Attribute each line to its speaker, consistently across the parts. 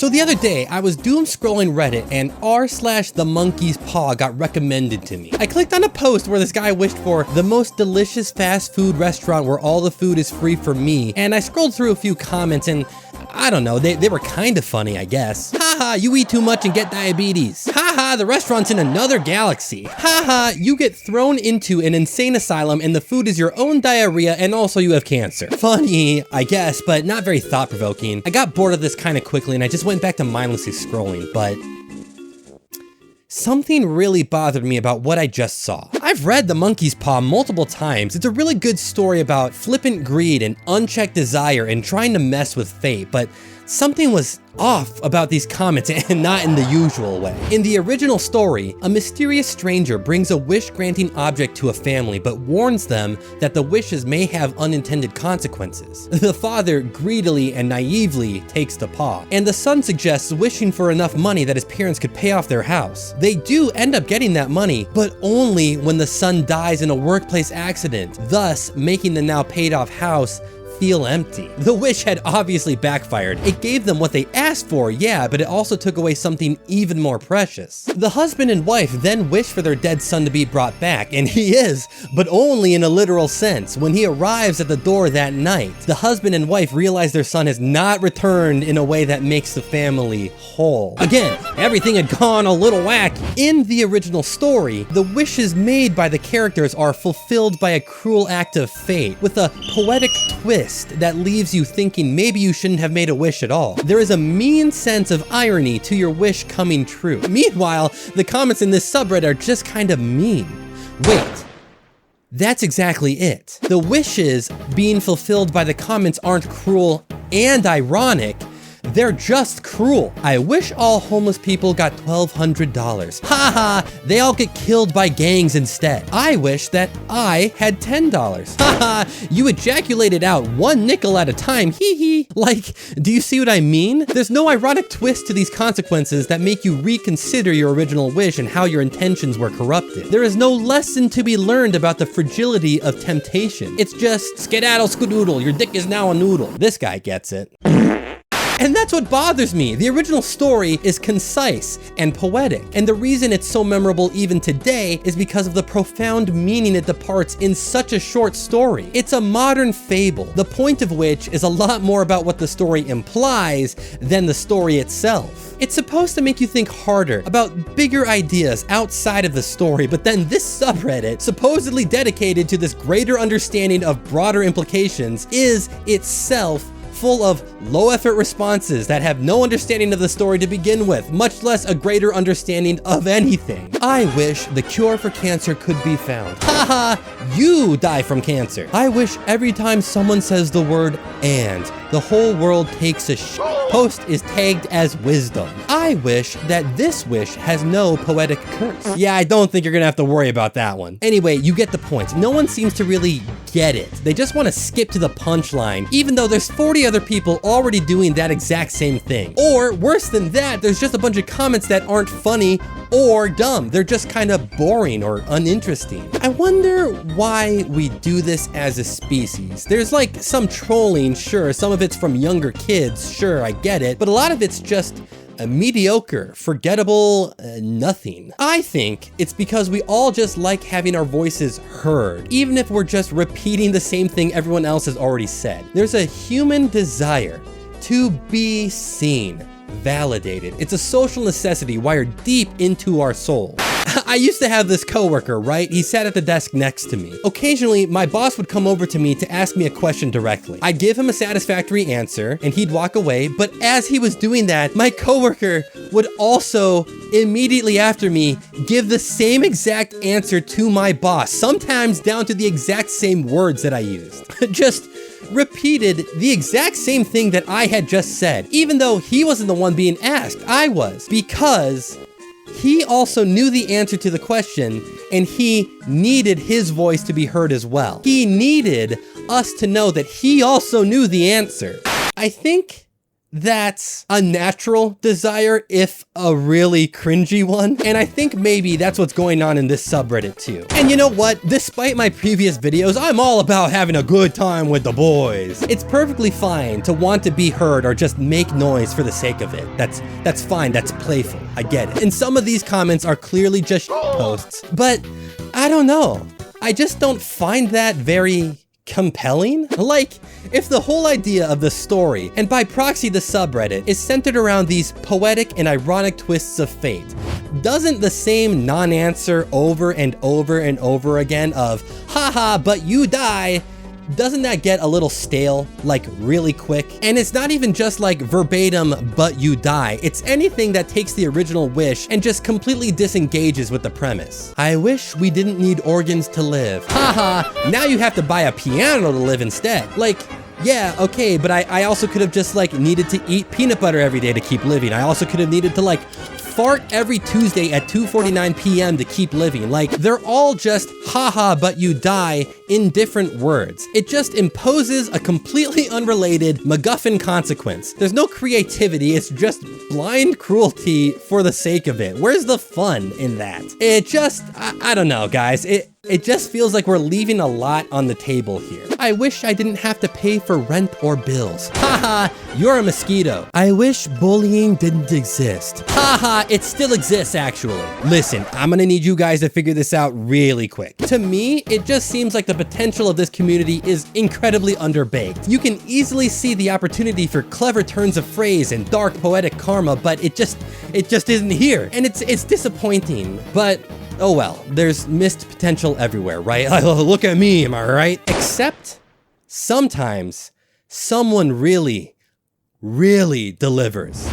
Speaker 1: So the other day, I was doom scrolling Reddit and r/themonkeyspaw got recommended to me. I clicked on a post where this guy wished for the most delicious fast food restaurant where all the food is free for me, and I scrolled through a few comments and I don't know, they were kind of funny, I guess. Haha, you eat too much and get diabetes. Haha, the restaurant's in another galaxy. Haha, you get thrown into an insane asylum and the food is your own diarrhea and also you have cancer. Funny, I guess, but not very thought-provoking. I got bored of this kind of quickly and I just went back to mindlessly scrolling, but something really bothered me about what I just saw. I've read The Monkey's Paw multiple times. It's a really good story about flippant greed and unchecked desire and trying to mess with fate, but something was off about these comments and not in the usual way. In the original story, a mysterious stranger brings a wish-granting object to a family but warns them that the wishes may have unintended consequences. The father greedily and naively takes the paw, and the son suggests wishing for enough money that his parents could pay off their house. They do end up getting that money, but only when the son dies in a workplace accident, thus making the now paid off house feel empty. The wish had obviously backfired. It gave them what they asked for, yeah, but it also took away something even more precious. The husband and wife then wish for their dead son to be brought back, and he is, but only in a literal sense. When he arrives at the door that night, the husband and wife realize their son has not returned in a way that makes the family whole. Again, everything had gone a little wacky. In the original story, the wishes made by the characters are fulfilled by a cruel act of fate, with a poetic twist that leaves you thinking maybe you shouldn't have made a wish at all. There is a mean sense of irony to your wish coming true. Meanwhile, the comments in this subreddit are just kind of mean. Wait, that's exactly it. The wishes being fulfilled by the comments aren't cruel and ironic, they're just cruel. I wish all homeless people got $1,200. Haha, they all get killed by gangs instead. I wish that I had $10. Haha, you ejaculated out 1 nickel at a time, hee hee. Like, do you see what I mean? There's no ironic twist to these consequences that make you reconsider your original wish and how your intentions were corrupted. There is no lesson to be learned about the fragility of temptation. It's just skedaddle skedoodle, your dick is now a noodle. This guy gets it. And that's what bothers me. The original story is concise and poetic, and the reason it's so memorable even today is because of the profound meaning it departs in such a short story. It's a modern fable, the point of which is a lot more about what the story implies than the story itself. It's supposed to make you think harder about bigger ideas outside of the story, but then this subreddit, supposedly dedicated to this greater understanding of broader implications, is itself full of low-effort responses that have no understanding of the story to begin with, much less a greater understanding of anything. I wish the cure for cancer could be found. Haha, you die from cancer. I wish every time someone says the word "and," the whole world takes a sh. Post is tagged as wisdom. I wish that this wish has no poetic curse. Yeah, I don't think you're gonna have to worry about that one. Anyway, you get the point. No one seems to really get it. They just want to skip to the punchline, even though there's 40 other people already doing that exact same thing. Or worse than that, there's just a bunch of comments that aren't funny or dumb. They're just kind of boring or uninteresting. I wonder why we do this as a species. There's like some trolling, sure, some of it's from younger kids, sure, I get it, but a lot of it's just a mediocre, forgettable nothing. I think it's because we all just like having our voices heard, even if we're just repeating the same thing everyone else has already said. There's a human desire to be seen, validated. It's a social necessity wired deep into our soul. I used to have this coworker, right? He sat at the desk next to me. Occasionally, my boss would come over to me to ask me a question directly. I'd give him a satisfactory answer, and he'd walk away, but as he was doing that, my coworker would also, immediately after me, give the same exact answer to my boss, sometimes down to the exact same words that I used. Just repeated the exact same thing that I had just said, even though he wasn't the one being asked, I was, because he also knew the answer to the question, and he needed his voice to be heard as well. He needed us to know that he also knew the answer. I think that's a natural desire, if a really cringy one. And I think maybe that's what's going on in this subreddit too. And you know what? Despite my previous videos, I'm all about having a good time with the boys. It's perfectly fine to want to be heard or just make noise for the sake of it. That's fine, that's playful, I get it. And some of these comments are clearly just posts, but I don't know. I just don't find that very compelling. Like, if the whole idea of the story, and by proxy the subreddit, is centered around these poetic and ironic twists of fate, doesn't the same non-answer over and over and over again of, haha, but you die, doesn't that get a little stale, like really quick? And it's not even just like verbatim, but you die. It's anything that takes the original wish and just completely disengages with the premise. I wish we didn't need organs to live. Haha, now you have to buy a piano to live instead. Like, yeah, okay, but I also could have just like needed to eat peanut butter every day to keep living. I also could have needed to like fart every Tuesday at 2:49 p.m. to keep living. Like, they're all just haha, but you die in different words. It just imposes a completely unrelated MacGuffin consequence. There's no creativity, it's just blind cruelty for the sake of it. Where's the fun in that? It just, I don't know, guys. It just feels like we're leaving a lot on the table here. I wish I didn't have to pay for rent or bills. Haha, you're a mosquito. I wish bullying didn't exist. Haha, it still exists actually. Listen, I'm gonna need you guys to figure this out really quick. To me, it just seems like the potential of this community is incredibly underbaked. You can easily see the opportunity for clever turns of phrase and dark poetic karma, but it just isn't here. And it's disappointing, but oh well, there's missed potential everywhere, right? Look at me, am I right? Except sometimes someone really delivers.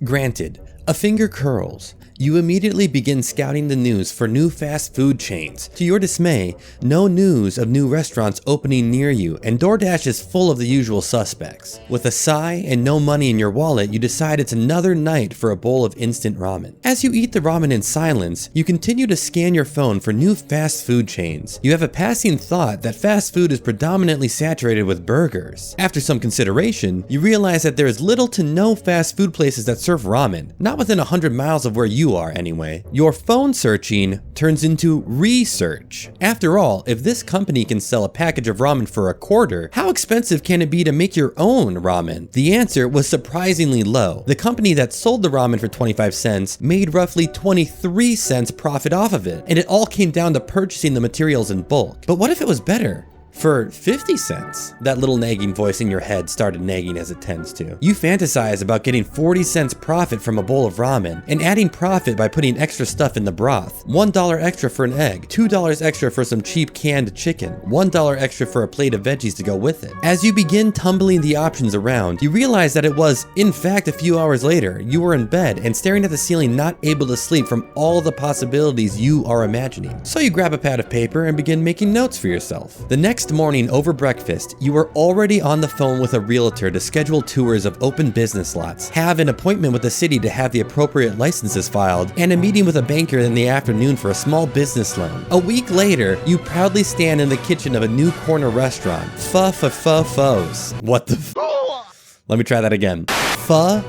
Speaker 1: Granted, a finger curls. You immediately begin scouting the news for new fast food chains. To your dismay, no news of new restaurants opening near you, and DoorDash is full of the usual suspects. With a sigh and no money in your wallet, you decide it's another night for a bowl of instant ramen. As you eat the ramen in silence, you continue to scan your phone for new fast food chains. You have a passing thought that fast food is predominantly saturated with burgers. After some consideration, you realize that there is little to no fast food places that serve ramen, not within 100 miles of where you are anyway. Your phone searching turns into research. After all, if this company can sell a package of ramen for a quarter, how expensive can it be to make your own ramen? The answer was surprisingly low. The company that sold the ramen for 25 cents made roughly 23 cents profit off of it, and it all came down to purchasing the materials in bulk. But what if it was better? For 50 cents, that little nagging voice in your head started nagging as it tends to. You fantasize about getting 40 cents profit from a bowl of ramen and adding profit by putting extra stuff in the broth. $1 extra for an egg, $2 extra for some cheap canned chicken, $1 extra for a plate of veggies to go with it. As you begin tumbling the options around, you realize that it was, in fact, a few hours later, you were in bed and staring at the ceiling, not able to sleep from all the possibilities you are imagining. So you grab a pad of paper and begin making notes for yourself. The next morning over breakfast, you are already on the phone with a realtor to schedule tours of open business lots, have an appointment with the city to have the appropriate licenses filed, and a meeting with a banker in the afternoon for a small business loan. A week later, you proudly stand in the kitchen of a new corner restaurant. Foes. What the Let me try that again. Foes.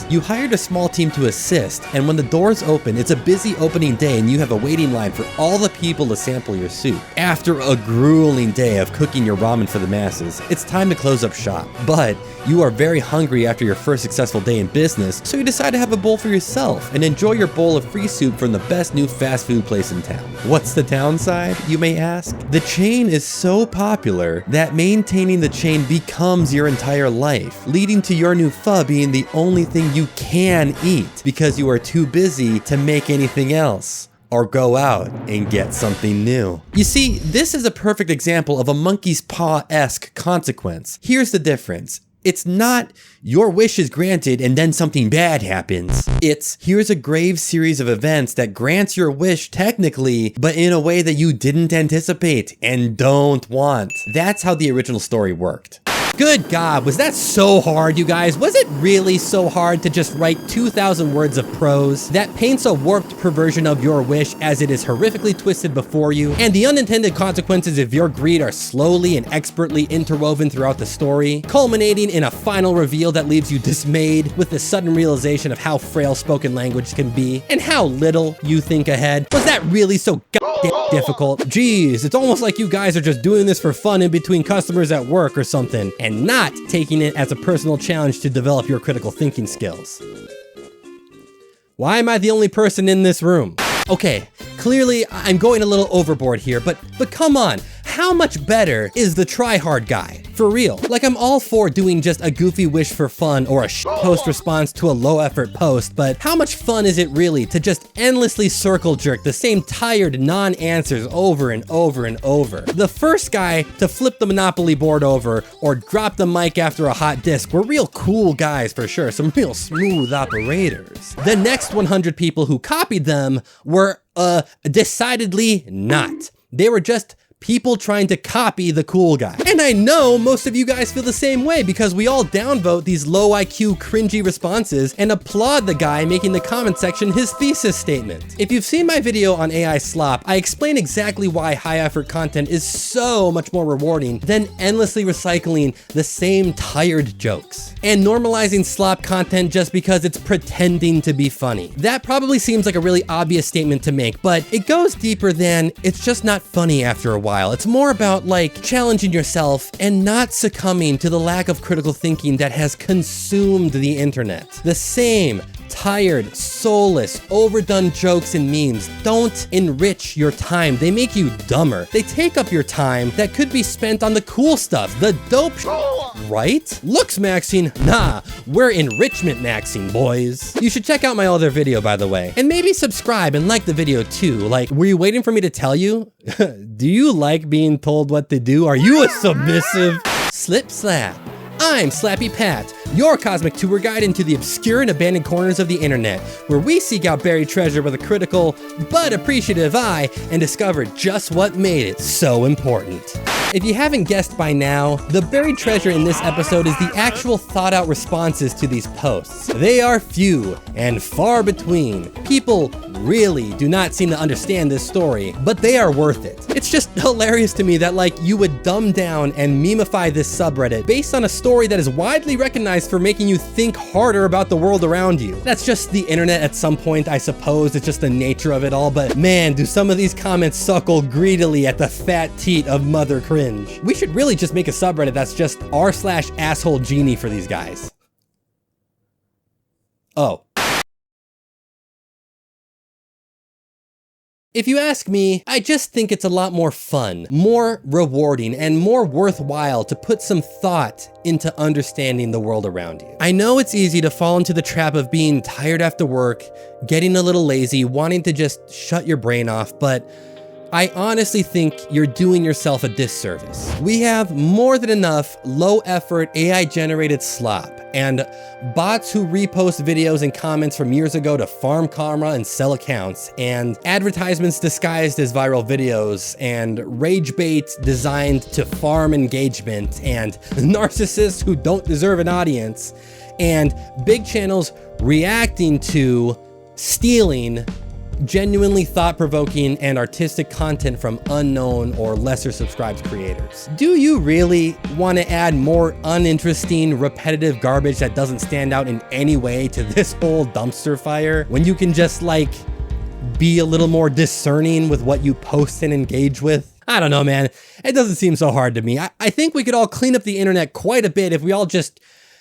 Speaker 1: You hired a small team to assist, and when the doors open, it's a busy opening day and you have a waiting line for all the people to sample your soup. After a grueling day of cooking your ramen for the masses, it's time to close up shop. But you are very hungry after your first successful day in business, so you decide to have a bowl for yourself and enjoy your bowl of free soup from the best new fast food place in town. What's the downside, you may ask? The chain is so popular that maintaining the chain becomes your entire life, leading to your new pho being the only thing you can eat because you are too busy to make anything else or go out and get something new. You see, this is a perfect example of a monkey's paw-esque consequence. Here's the difference. It's not your wish is granted and then something bad happens. It's here's a grave series of events that grants your wish technically, but in a way that you didn't anticipate and don't want. That's how the original story worked. Good God, was that so hard, you guys? Was it really so hard to just write 2,000 words of prose that paints a warped perversion of your wish as it is horrifically twisted before you, and the unintended consequences of your greed are slowly and expertly interwoven throughout the story, culminating in a final reveal that leaves you dismayed with the sudden realization of how frail spoken language can be and how little you think ahead? Was that really so goddamn difficult? Jeez, it's almost like you guys are just doing this for fun in between customers at work or something, and not taking it as a personal challenge to develop your critical thinking skills. Why am I the only person in this room? Okay, clearly I'm going a little overboard here, but come on, how much better is the try-hard guy? For real. Like, I'm all for doing just a goofy wish for fun or a post response to a low-effort post, but how much fun is it really to just endlessly circle jerk the same tired non-answers over and over and over? The first guy to flip the Monopoly board over or drop the mic after a hot disc were real cool guys for sure, some real smooth operators. The next 100 people who copied them were, decidedly not. They were just people trying to copy the cool guy. And I know most of you guys feel the same way because we all downvote these low IQ cringy responses and applaud the guy making the comment section his thesis statement. If you've seen my video on AI slop, I explain exactly why high effort content is so much more rewarding than endlessly recycling the same tired jokes and normalizing slop content just because it's pretending to be funny. That probably seems like a really obvious statement to make, but it goes deeper than it's just not funny after a while. It's more about like challenging yourself and not succumbing to the lack of critical thinking that has consumed the internet. The same tired, soulless, overdone jokes and memes don't enrich your time. They make you dumber. They take up your time that could be spent on the cool stuff, the dope right? Looks maxing? Nah, we're enrichment maxing, boys. You should check out my other video, by the way, and maybe subscribe and like the video too. Like, were you waiting for me to tell you? Do you like being told what to do? Are you a submissive? Slip slap. I'm SlappyPat, your cosmic tour guide into the obscure and abandoned corners of the internet, where we seek out buried treasure with a critical but appreciative eye and discover just what made it so important. If you haven't guessed by now, the buried treasure in this episode is the actual thought-out responses to these posts. They are few and far between. People really do not seem to understand this story, but they are worth it. It's just hilarious to me that like you would dumb down and memify this subreddit based on a story that is widely recognized for making you think harder about the world around you. That's just the internet at some point, I suppose. It's just the nature of it all, but man, do some of these comments suckle greedily at the fat teat of mother cringe. We should really just make a subreddit that's just r/asshole genie for these guys. Oh. If you ask me, I just think it's a lot more fun, more rewarding, and more worthwhile to put some thought into understanding the world around you. I know it's easy to fall into the trap of being tired after work, getting a little lazy, wanting to just shut your brain off, but I honestly think you're doing yourself a disservice. We have more than enough low-effort AI-generated slop and bots who repost videos and comments from years ago to farm karma and sell accounts, and advertisements disguised as viral videos, and rage bait designed to farm engagement, and narcissists who don't deserve an audience, and big channels reacting to stealing genuinely thought-provoking and artistic content from unknown or lesser subscribed creators. Do you really want to add more uninteresting, repetitive garbage that doesn't stand out in any way to this whole dumpster fire when you can just like be a little more discerning with what you post and engage with? I don't know, man. It doesn't seem so hard to me. I think we could all clean up the internet quite a bit if we all just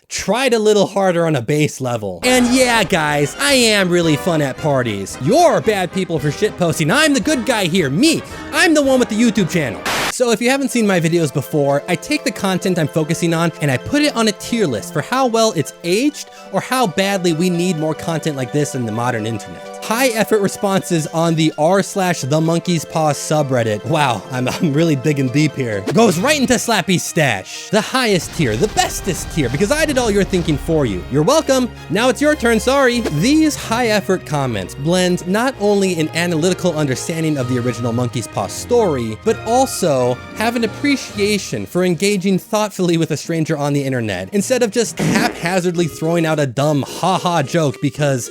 Speaker 1: tried a little harder on a base level. And yeah, guys, I am really fun at parties. You're bad people for shitposting. I'm the good guy here, me. I'm the one with the YouTube channel. So if you haven't seen my videos before, I take the content I'm focusing on and I put it on a tier list for how well it's aged or how badly we need more content like this in the modern internet. high effort responses on the r/themonkeyspaw subreddit. Wow, I'm really digging deep here. Goes right into Slappy's stash. The highest tier, the bestest tier, because I did all your thinking for you. You're welcome. Now it's your turn, sorry. These high effort comments blend not only an analytical understanding of the original monkeyspaw story, but also have an appreciation for engaging thoughtfully with a stranger on the internet, instead of just haphazardly throwing out a dumb haha joke because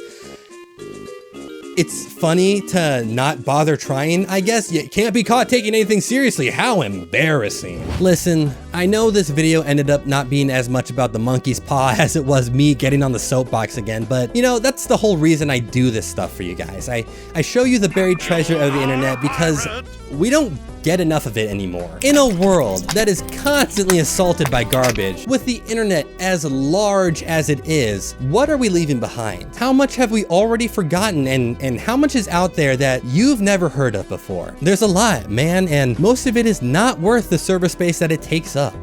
Speaker 1: it's funny to not bother trying, I guess. You can't be caught taking anything seriously. How embarrassing. Listen, I know this video ended up not being as much about the monkey's paw as it was me getting on the soapbox again, but you know, that's the whole reason I do this stuff for you guys. I show you the buried treasure of the internet because we don't get enough of it anymore. In a world that is constantly assaulted by garbage, with the internet as large as it is, what are we leaving behind? How much have we already forgotten, and how much is out there that you've never heard of before? There's a lot, man, and most of it is not worth the server space that it takes up.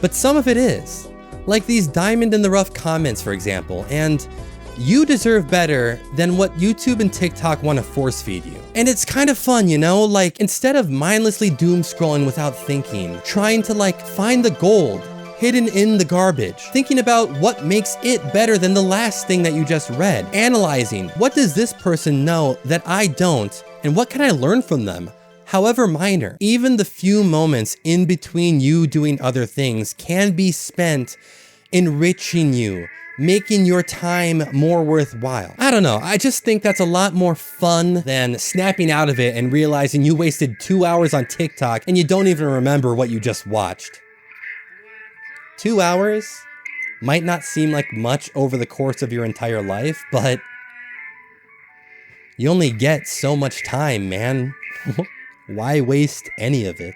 Speaker 1: But some of it is. Like these diamond in the rough comments, for example, and you deserve better than what YouTube and TikTok want to force feed you. And it's kind of fun, you know, like instead of mindlessly doom scrolling without thinking, trying to like find the gold hidden in the garbage, thinking about what makes it better than the last thing that you just read, analyzing what does this person know that I don't, and what can I learn from them? However minor, even the few moments in between you doing other things can be spent enriching you, making your time more worthwhile. I don't know, I just think that's a lot more fun than snapping out of it and realizing you wasted 2 hours on TikTok and you don't even remember what you just watched. 2 hours might not seem like much over the course of your entire life, but you only get so much time, man. Why waste any of it?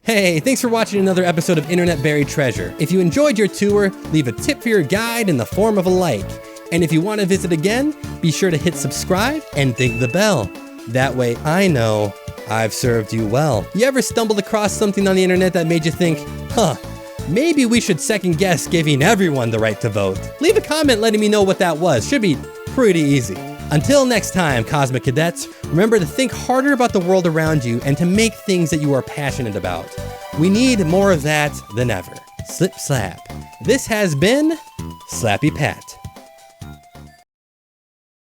Speaker 1: Hey, thanks for watching another episode of Internet Buried Treasure. If you enjoyed your tour, leave a tip for your guide in the form of a like. And if you want to visit again, be sure to hit subscribe and ding the bell. That way I know I've served you well. You ever stumbled across something on the internet that made you think, huh, maybe we should second guess giving everyone the right to vote? Leave a comment letting me know what that was. Should be pretty easy. Until next time, Cosmic Cadets, remember to think harder about the world around you and to make things that you are passionate about. We need more of that than ever. Slip slap. This has been SlappyPat.